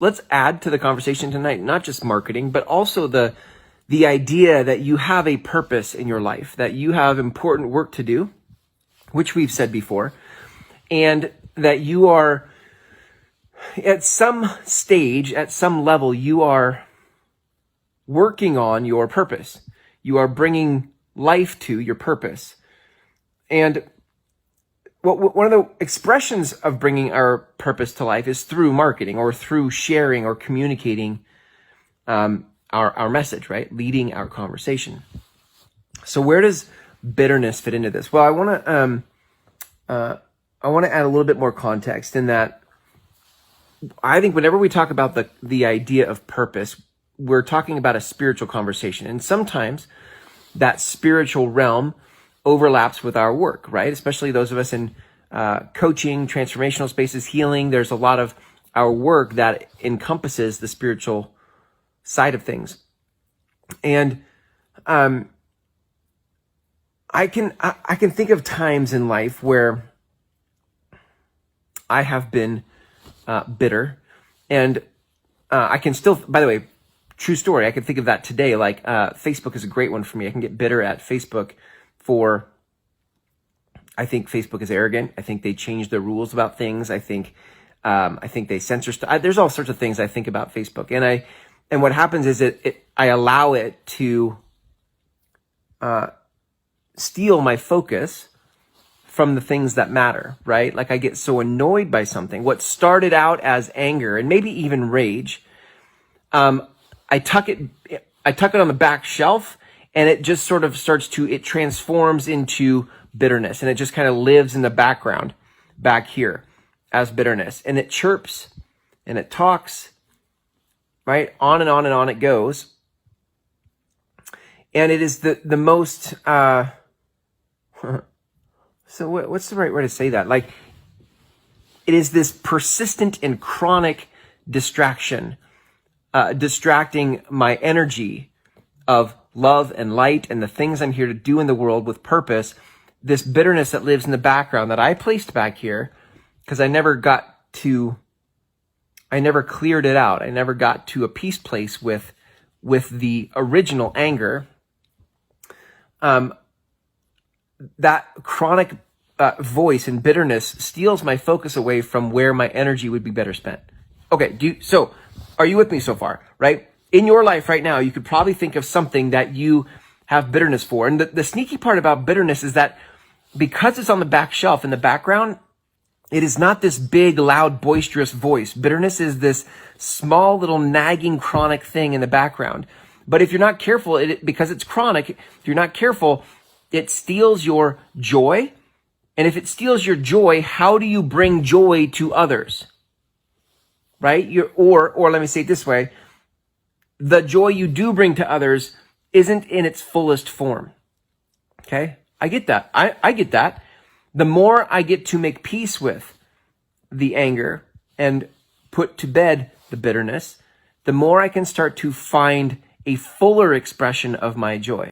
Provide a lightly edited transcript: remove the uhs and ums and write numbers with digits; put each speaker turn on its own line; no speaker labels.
let's add to the conversation tonight, not just marketing, but also the idea that you have a purpose in your life, that you have important work to do, which we've said before, and that you are at some stage, at some level, you are working on your purpose. You are bringing life to your purpose. And one of the expressions of bringing our purpose to life is through marketing or through sharing or communicating our message, right? Leading our conversation. So where does bitterness fit into this? Well, I want to add a little bit more context in that I think whenever we talk about the idea of purpose, we're talking about a spiritual conversation. And sometimes that spiritual realm overlaps with our work, right? Especially those of us in coaching, transformational spaces, healing. There's a lot of our work that encompasses the spiritual side of things. And I can think of times in life where I have been bitter, and I can still, by the way, true story, I can think of that today. Like Facebook is a great one for me. I can get bitter at Facebook I think Facebook is arrogant. I think they change their rules about things. I think they censor stuff. There's all sorts of things I think about Facebook, and what happens is I allow it to steal my focus from the things that matter, right? Like I get so annoyed by something. What started out as anger and maybe even rage, I tuck it on the back shelf, and it just sort of it transforms into bitterness, and it just kind of lives in the background back here as bitterness, and it chirps and it talks, right? On and on and on it goes. And it is the most, so what's the right way to say that? Like, it is this persistent and chronic distraction, distracting my energy of love and light and the things I'm here to do in the world with purpose. This bitterness that lives in the background that I placed back here because I never cleared it out. I never got to a peace place with the original anger. That chronic voice and bitterness steals my focus away from where my energy would be better spent. Okay, so are you with me so far, right? In your life right now, you could probably think of something that you have bitterness for. And the sneaky part about bitterness is that because it's on the back shelf in the background, it is not this big, loud, boisterous voice. Bitterness is this small, little nagging, chronic thing in the background. But if you're not careful, because it's chronic, if you're not careful, it steals your joy. And if it steals your joy, how do you bring joy to others? Right? Or let me say it this way. The joy you do bring to others isn't in its fullest form. Okay? I get that. I get that. The more I get to make peace with the anger and put to bed the bitterness, the more I can start to find a fuller expression of my joy.